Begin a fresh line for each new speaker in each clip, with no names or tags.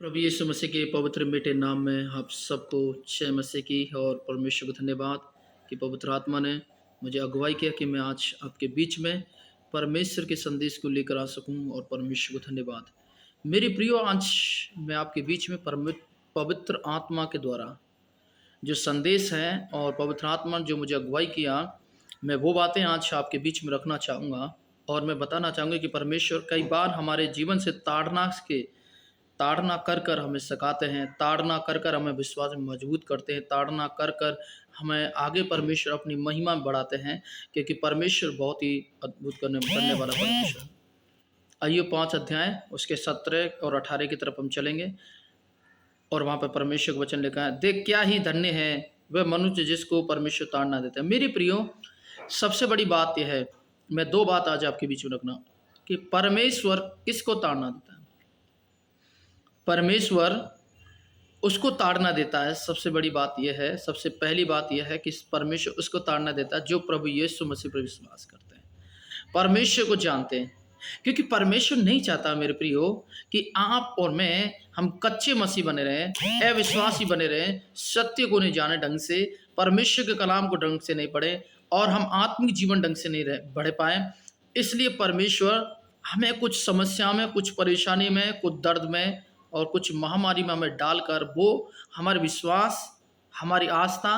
प्रभु यीशु मसीह के पवित्र मीठे नाम में आप सबको जय मसीह की और परमेश्वर को धन्यवाद कि पवित्र आत्मा ने मुझे अगुवाई किया कि मैं आज आपके बीच में परमेश्वर के संदेश को लेकर आ सकूं और परमेश्वर को धन्यवाद। मेरे प्रियो, आज मैं आपके बीच में पवित्र आत्मा के द्वारा जो संदेश है और पवित्र आत्मा जो मुझे अगुवाई किया, मैं वो बातें आज आपके बीच में रखना चाहूँगा। और मैं बताना चाहूँगा कि परमेश्वर कई बार हमारे जीवन से ताड़ना कर कर हमें सिखाते हैं, ताड़ना कर कर हमें विश्वास में मजबूत करते हैं, ताड़ना कर कर हमें आगे परमेश्वर अपनी महिमा में बढ़ाते हैं, क्योंकि परमेश्वर बहुत ही अद्भुत करने वाला परमेश्वर। आइए 5 अध्याय उसके 17 और 18 की तरफ हम चलेंगे और वहाँ पर परमेश्वर का वचन लिखा है, देख क्या ही धन्य है वह मनुष्य जिसको परमेश्वर ताड़ना देता है। मेरे प्रियो, सबसे बड़ी बात यह है, मैं 2 बात आज आपके बीच में रखना कि परमेश्वर किसको ताड़ना देता है। परमेश्वर उसको ताड़ना देता है। सबसे बड़ी बात यह है, सबसे पहली बात यह है कि परमेश्वर उसको ताड़ना देता है जो प्रभु यीशु मसीह पर विश्वास करते हैं, परमेश्वर को जानते हैं। क्योंकि परमेश्वर नहीं चाहता मेरे प्रियो कि आप और मैं हम कच्चे मसीह बने रहें, अविश्वासी बने रहें, सत्य को नहीं जाने ढंग से, परमेश्वर के कलाम को ढंग से नहीं पढ़े और हम आत्मिक जीवन ढंग से नहीं बढ़ पाए। इसलिए परमेश्वर हमें कुछ समस्या में, कुछ परेशानी में, कुछ दर्द में और कुछ महामारी में हमें डालकर वो हमारे विश्वास, हमारी आस्था,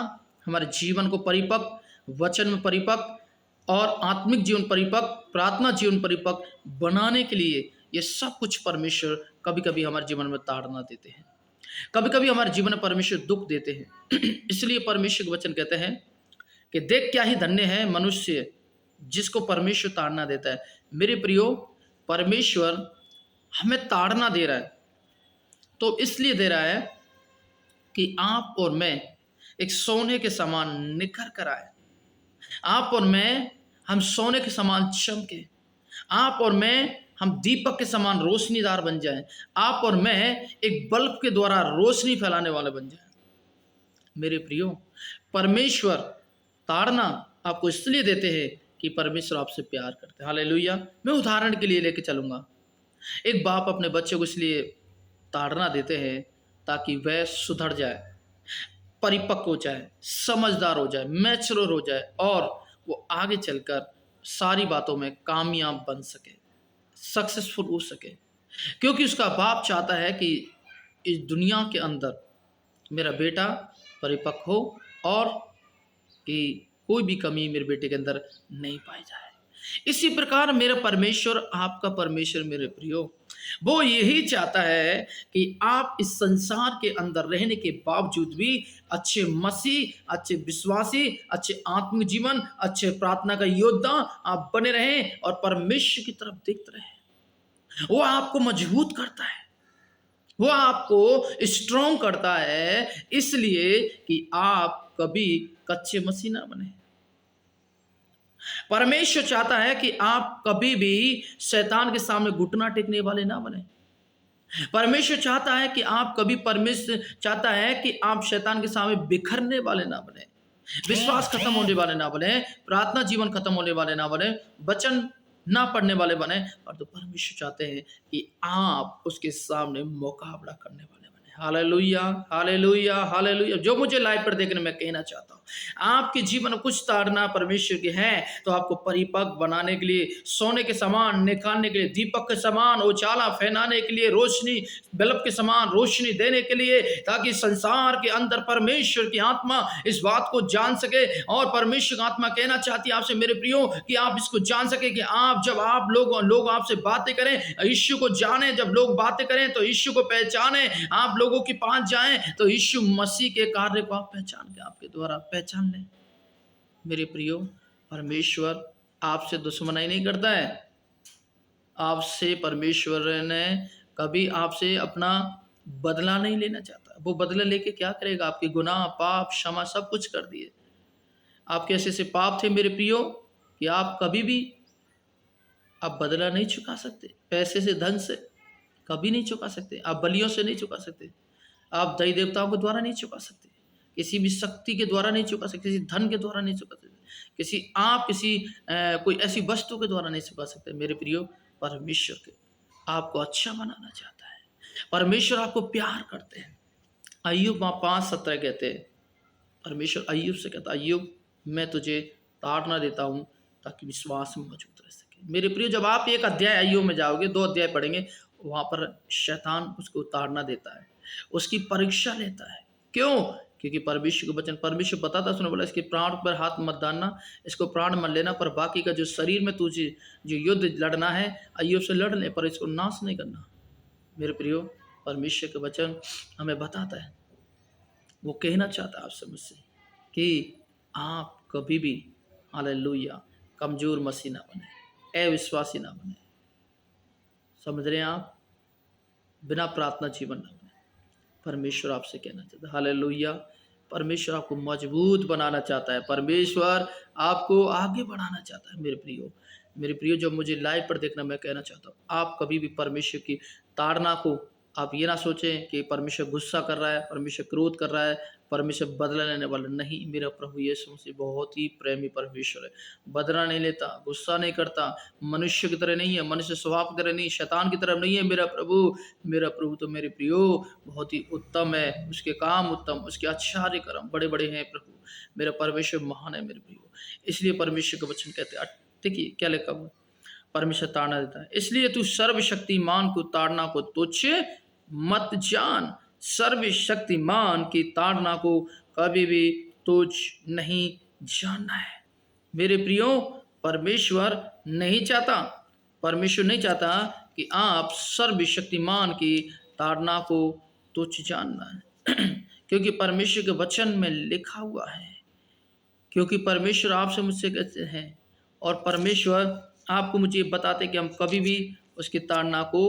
हमारे जीवन को परिपक्व, वचन में परिपक्व और आत्मिक जीवन परिपक्व, प्रार्थना जीवन परिपक्व बनाने के लिए ये सब कुछ परमेश्वर कभी कभी हमारे जीवन में ताड़ना देते हैं, कभी कभी हमारे जीवन में परमेश्वर दुख देते हैं। इसलिए परमेश्वर के वचन कहते हैं कि देख क्या ही धन्य है मनुष्य जिसको परमेश्वर ताड़ना देता है। मेरे प्रियो, परमेश्वर हमें ताड़ना दे रहा है तो इसलिए दे रहा है कि आप और मैं एक सोने के समान निखर कर आए, आप और मैं हम सोने के समान चमके, आप और मैं हम दीपक के समान रोशनीदार बन जाएं, आप और मैं एक बल्ब के द्वारा रोशनी फैलाने वाले बन जाएं। मेरे प्रियो, परमेश्वर ताड़ना आपको इसलिए देते हैं कि परमेश्वर आपसे प्यार करते हैं। हालेलुया। मैं उदाहरण के लिए लेके चलूंगा। एक बाप अपने बच्चे को इसलिए ताड़ना देते हैं ताकि वह सुधर जाए, परिपक्व हो जाए, समझदार हो जाए, मैच्योर हो जाए और वो आगे चलकर सारी बातों में कामयाब बन सके, सक्सेसफुल हो सके। क्योंकि उसका बाप चाहता है कि इस दुनिया के अंदर मेरा बेटा परिपक्व हो और कि कोई भी कमी मेरे बेटे के अंदर नहीं पाई जाए। इसी प्रकार मेरा परमेश्वर, आपका परमेश्वर मेरे प्रियो, वो यही चाहता है कि आप इस संसार के अंदर रहने के बावजूद भी अच्छे मसीह, अच्छे विश्वासी, अच्छे आत्मिक जीवन, अच्छे प्रार्थना का योद्धा आप बने रहें और परमेश्वर की तरफ देखते रहें। वो आपको मजबूत करता है, वो आपको स्ट्रॉन्ग करता है, इसलिए कि आप कभी कच्चे मसीह ना बने। परमेश्वर चाहता है कि आप कभी भी शैतान के सामने घुटना टेकने वाले ना बने। परमेश्वर चाहता है कि आप कभी, परमेश्वर चाहता है कि आप शैतान के सामने बिखरने वाले ना बने, विश्वास खत्म होने वाले ना बने, प्रार्थना जीवन खत्म होने वाले ना बने, वचन ना पढ़ने वाले बने। और तो परमेश्वर चाहते हैं कि आप उसके सामने मुकाबला करने वाले बने। Hallelujah, hallelujah, hallelujah. जो मुझे लाइव पर देखने में कहना चाहता हूँ, आपके जीवन में कुछ ताड़ना परमेश्वर की है तो आपको परिपक्व बनाने के लिए, सोने के समान निखारने के लिए, दीपक के समान उजाला फैलाने के लिए, रोशनी, बल्ब के समान रोशनी देने के लिए, ताकि संसार के अंदर परमेश्वर की आत्मा इस बात को जान सके। और परमेश्वर की आत्मा कहना चाहती है आपसे मेरे प्रियो कि आप इसको जान सके कि आप, जब आप लोग आपसे बातें करें, यीशु को जाने, जब लोग बातें करें तो यीशु को पहचाने, आप लोगों के पास जाएं तो यीशु मसीह के कार्य को आप पहचान के आपके द्वारा पहचान लें। मेरे प्रियो, परमेश्वर आपसे दुश्मनाई नहीं करता है। आपसे परमेश्वर ने कभी आपसे अपना बदला नहीं लेना चाहता। वो बदला लेके क्या करेगा? आपके गुनाह, पाप, क्षमा सब कुछ कर दिए। आपके ऐसे पाप थे मेरे प्रियो कि आप कभी भी आप बदला नहीं चुका सकते। पैसे से, धन से कभी नहीं चुका सकते। आप बलियों से नहीं चुका सकते। आप देवी देवताओं के द्वारा नहीं चुका सकते। किसी भी शक्ति के द्वारा नहीं चुका सकते। किसी धन के द्वारा नहीं चुका सकते। किसी कोई ऐसी वस्तु के द्वारा नहीं चुका सकते। मेरे प्रियो, परमेश्वर के आपको अच्छा बनाना चाहता है। परमेश्वर आपको प्यार करते हैं। अय्यूब 5:17 कहते हैं, परमेश्वर अय्यूब से कहता, अय्यूब मैं तुझे ताड़ना देता हूँ ताकि विश्वास में मजबूत रह सके। मेरे प्रिय, जब आप एक अध्याय अय्यूब में जाओगे, 2 अध्याय पढ़ेंगे, वहाँ पर शैतान उसको ताड़ना देता है, उसकी परीक्षा लेता है। क्यों? क्योंकि परमेश्वर को वचन, परमेश्वर बताता, उसने बोला इसके प्राण पर हाथ मत डालना, इसको प्राण मत लेना, पर बाकी का जो शरीर में तुझे जो युद्ध लड़ना है, अय्यूब से लड़ ले, पर इसको नाश नहीं करना। मेरे प्रियो, परमेश्वर का वचन हमें बताता है, वो कहना चाहता है आपसे मुझसे कि आप कभी भी हालेलुया कमजोर मसीह ना बने, अविश्वासी ना बने। समझ रहे हैं आप? बिना प्रार्थना जीवन ना बने। परमेश्वर आपसे कहना चाहता है हालेलुया, परमेश्वर आपको मजबूत बनाना चाहता है, परमेश्वर आपको आगे बढ़ाना चाहता है। मेरे प्रियो, जब मुझे लाइव पर देखना, मैं कहना चाहता हूँ आप कभी भी परमेश्वर की ताड़ना को आप ये ना सोचें कि परमेश्वर गुस्सा कर रहा है, परमेश्वर क्रोध कर रहा है, परमेश्वर बदला लेने वाला नहीं। मेरा प्रभु यीशु मसीह बहुत ही प्रेमी परमेश्वर है, बदला नहीं लेता, गुस्सा नहीं करता, मनुष्य की तरह नहीं है, मनुष्य स्वभाव की तरह नहीं, शैतान की तरह नहीं है। मेरा प्रभु तो मेरे प्रियो बहुत ही उत्तम है, उसके काम उत्तम, उसके आचार्य कर्म बड़े बड़े हैं। प्रभु मेरा परमेश्वर महान है मेरे प्रियो। इसलिए परमेश्वर का वचन कहते हैं, देखिए क्या लिखा हुआ, परमेश्वर ताड़ना देता है, इसलिए तू सर्वशक्तिमान को ताड़ना को तुच्छ मत जान। सर्वशक्तिमान की ताड़ना को कभी भी तुच्छ नहीं जानना है। मेरे प्रियो, परमेश्वर नहीं चाहता, परमेश्वर नहीं चाहता कि आप सर्वशक्तिमान की ताड़ना को तुच्छ जानना है क्योंकि परमेश्वर के वचन में लिखा हुआ है, क्योंकि परमेश्वर आपसे मुझसे कहते हैं, और परमेश्वर आपको मुझे बताते कि हम कभी भी उसकी ताड़ना को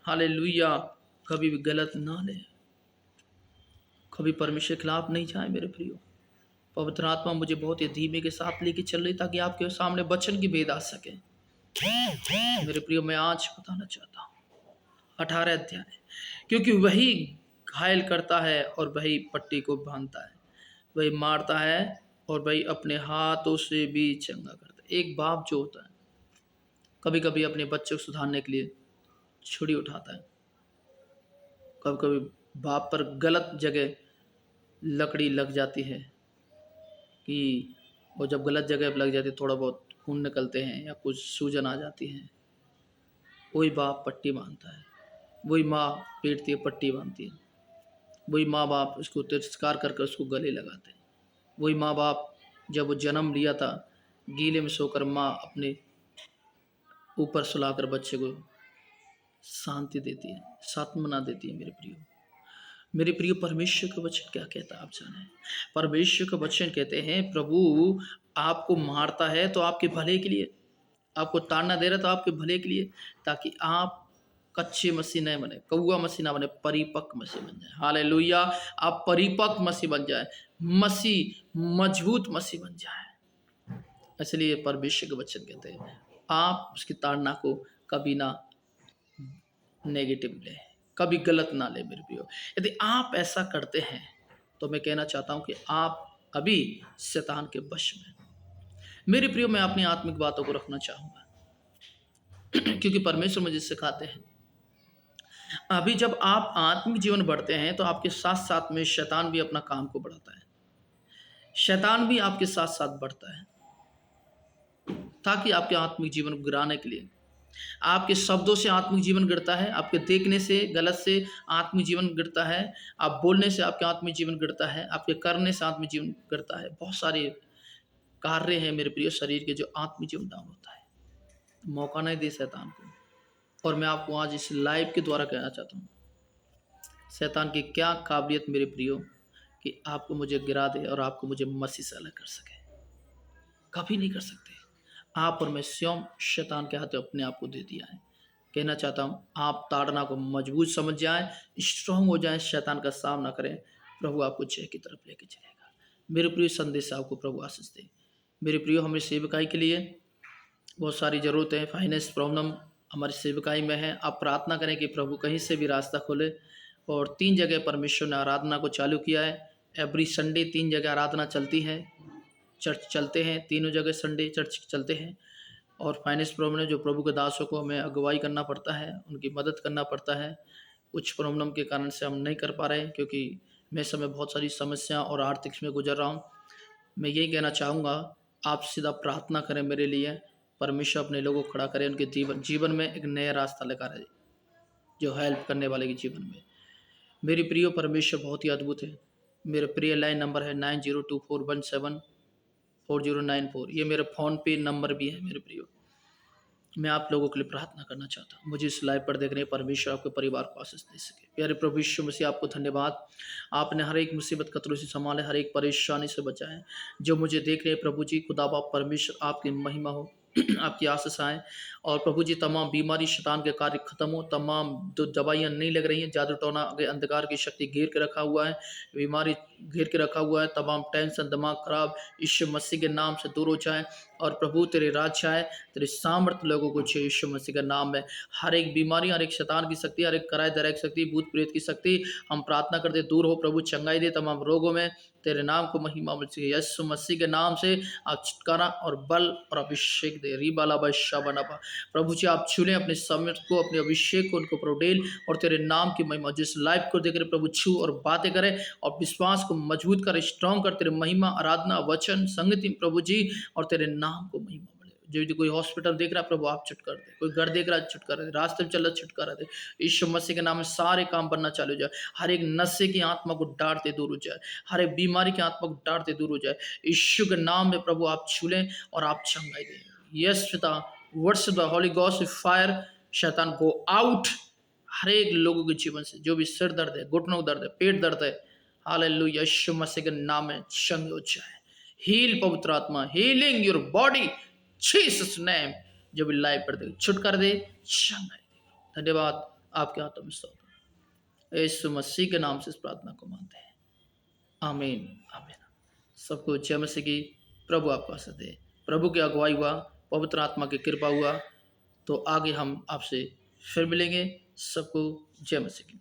हालेलुया कभी भी गलत ना लें, कभी परमेश्वर के खिलाफ नहीं जाए। मेरे प्रियो, पवित्र आत्मा मुझे बहुत ही धीमे के साथ लेके चल रही ताकि आपके सामने वचन की भेद आ सके। मेरे प्रियो, मैं आज बताना चाहता हूँ 18 अध्याय, क्योंकि वही घायल करता है और वही पट्टी को बांधता है, वही मारता है और वही अपने हाथों से भी चंगा करता है। एक बाप जो होता है कभी कभी अपने बच्चे को सुधारने के लिए छुरी उठाता है, कभी कभी बाप पर गलत जगह लकड़ी लग जाती है कि वो जब गलत जगह पर लग जाती है, थोड़ा बहुत खून निकलते हैं या कुछ सूजन आ जाती है, वही बाप पट्टी बांधता है, वही माँ पीटती है, पट्टी बांधती है, वही माँ बाप उसको तिरस्कार करके उसको गले लगाते हैं, वही माँ बाप जब वो जन्म लिया था गीले में सोकर माँ अपने ऊपर सुलाकर बच्चे को शांति देती है, सांत्वना देती है। मेरे प्रियो, परमेश्वर का वचन क्या कहता है आप जाने? परमेश्वर का वचन कहते हैं, प्रभु आपको मारता है तो आपके भले के लिए, आपको ताड़ना दे रहा है तो आपके भले के लिए, ताकि आप कच्चे मसीह नहीं बने, कौवा मसीह ना बने, परिपक्व मसीह बन जाए। हालेलुया, आप परिपक्व मसीह बन जाए, मसीह मजबूत मसीह बन जाए। इसलिए परमेश्वर के वचन कहते हैं आप उसकी ताड़ना को कभी ना नेगेटिव ले, कभी गलत ना ले। मेरे प्रियो, यदि आप ऐसा करते हैं तो मैं कहना चाहता हूं कि आप अभी शैतान के वश में। मेरे प्रियो, मैं अपनी आत्मिक बातों को रखना चाहूंगा क्योंकि परमेश्वर मुझे सिखाते हैं, अभी जब आप आत्मिक जीवन बढ़ते हैं तो आपके साथ साथ में शैतान भी अपना काम को बढ़ाता है, शैतान भी आपके साथ साथ बढ़ता है ताकि आपके आत्मिक जीवन को गिराने के लिए। आपके शब्दों से आत्मिक जीवन गिरता है, आपके देखने से गलत से आत्मिक जीवन गिरता है, आप बोलने से आपके आत्मिक जीवन गिरता है, आपके करने से आत्मिक जीवन गिरता है। बहुत सारे कार्य हैं मेरे प्रिय शरीर के जो आत्मिक जीवन डाउन होता है। मौका नहीं दे शैतान को। और मैं आपको आज इस लाइव के द्वारा कहना चाहता हूँ, शैतान की क्या काबिलियत मेरे प्रियो कि आपको मुझे गिरा दे और आपको मुझे मसीह से अलग कर सके, कभी नहीं कर सकते। आप और मैं स्वयं शैतान के हाथों अपने आप को दे दिया है। कहना चाहता हूँ आप ताड़ना को मजबूत समझ जाएं, स्ट्रांग हो जाएं, शैतान का सामना करें, प्रभु आपको जय की तरफ लेके चलेगा। मेरे प्रिय संदेश आपको प्रभु आशीष दे। मेरे प्रियो, हमें सेवकाई के लिए बहुत सारी ज़रूरतें हैं, फाइनेंस प्रॉब्लम हमारी सेवकाई में है। आप प्रार्थना करें कि प्रभु कहीं से भी रास्ता खोले। और 3 जगह परमेश्वर ने आराधना को चालू किया है। एवरी संडे 3 जगह आराधना चलती है, चर्च चलते हैं, तीनों जगह संडे चर्च चलते हैं। और फाइनेंस प्रॉब्लम है जो प्रभु के दासों को हमें अगुवाई करना पड़ता है, उनकी मदद करना पड़ता है, कुछ प्रॉब्लम के कारण से हम नहीं कर पा रहे हैं, क्योंकि मैं इस समय बहुत सारी समस्या और आर्थिक में गुजर रहा हूँ। मैं यही कहना चाहूँगा, आप सीधा प्रार्थना करें मेरे लिए, परमेश्वर अपने लोगों को खड़ा करें, उनके जीवन में एक नया रास्ता लेकर आए, जो हेल्प करने वाले के जीवन में। मेरी प्रिय, परमेश्वर बहुत ही अद्भुत है। मेरे प्रिय लाइन नंबर है 9024174094। ये मेरा फ़ोन पे नंबर भी है मेरे प्रियो। मैं आप लोगों के लिए प्रार्थना करना चाहता हूँ। मुझे इस लाइव पर देख रहे हैं, परमेश्वर आपके परिवार को आशीष दे सके। प्यारे प्रभु यीशु मसीह, आपको धन्यवाद। आपने हर एक मुसीबत खतरों से संभाले, हर एक परेशानी से बचाए। जो मुझे देख रहे हैं प्रभु जी, खुदा बाप परमेश्वर, आपकी महिमा हो, आपकी आशीष आए। और प्रभु जी, तमाम बीमारी, शैतान के कार्य खत्म हो। तमाम जो दवाइयाँ नहीं लग रही हैं, जादू टोना, अंधकार की शक्ति घेर के रखा हुआ है, बीमारी घेर के रखा हुआ है, तमाम टेंशन, दिमाग खराब, यीशु मसीह के नाम से दूर हो जाए। और प्रभु तेरे राज्य आए, तेरे सामर्थ्य लोगों को चाहिए यीशु मसीह का नाम है। हर एक बीमारी, हर एक शैतान की शक्ति, हर एक कराए दराए की शक्ति, भूत प्रेत की शक्ति, हम प्रार्थना करते दूर हो। प्रभु चंगाई दे तमाम रोगों में, तेरे नाम को महिमा मिल सके। यीशु मसीह के नाम से आप छुटकारा और बल और अभिषेक दे। रिबाला बादशाह बनाबा, प्रभु जी आप छू लें अपने सामर्थ्य को, अपने अभिषेक को उनको प्रोडेल, और तेरे नाम की महिमा जिस लाइव को देख रहे प्रभु छू और बातें करें, और विश्वास को मजबूत कर, स्ट्रॉन्ग कर। तेरे महिमा, आराधना, वचन, संगति प्रभु जी, और तेरे नाम को महिमा मिले। जो कोई हॉस्पिटल देख रहा है प्रभु आप छुटकारा दे, कोई घर देख रहा है छुटकारा दे, रास्ते में चल रहा छुटकारा दे। यीशु मसीह के नाम में सारे काम बनना चालू हो जाए। हर एक नशे की आत्मा को डांटते दूर हो जाए, हर एक बीमारी की आत्मा को डांटते दूर हो जाए। यीशु के नाम में प्रभु आप छू लें और आप चंगाई दें। यस पिता, worship the Holi ghost with fire. शैतान गो आउट हर एक लोगों के जीवन से। जो भी सिर दर्द है, घुटनों दर्द है, पेट दर्द है, हालेलुया, यीशु मसीह के नाम में चंग हो जाए। हील पवित्र आत्मा, healing your body, Jesus name. जो भी लाइव पर दे, छुटकारा दे, चंगाई दे। धन्यवाद, आपके हाथों में स्तोत्र। यीशु मसीह के नाम से इस प्रार्थना को मानते हैं, आमीन आमीन। सबको जय मसीह की। प्रभु आपको आशीष दे। प्रभु की अगुवाई हुआ, पवित्र आत्मा की कृपा हुआ, तो आगे हम आपसे फिर मिलेंगे। सबको जय मसीह की।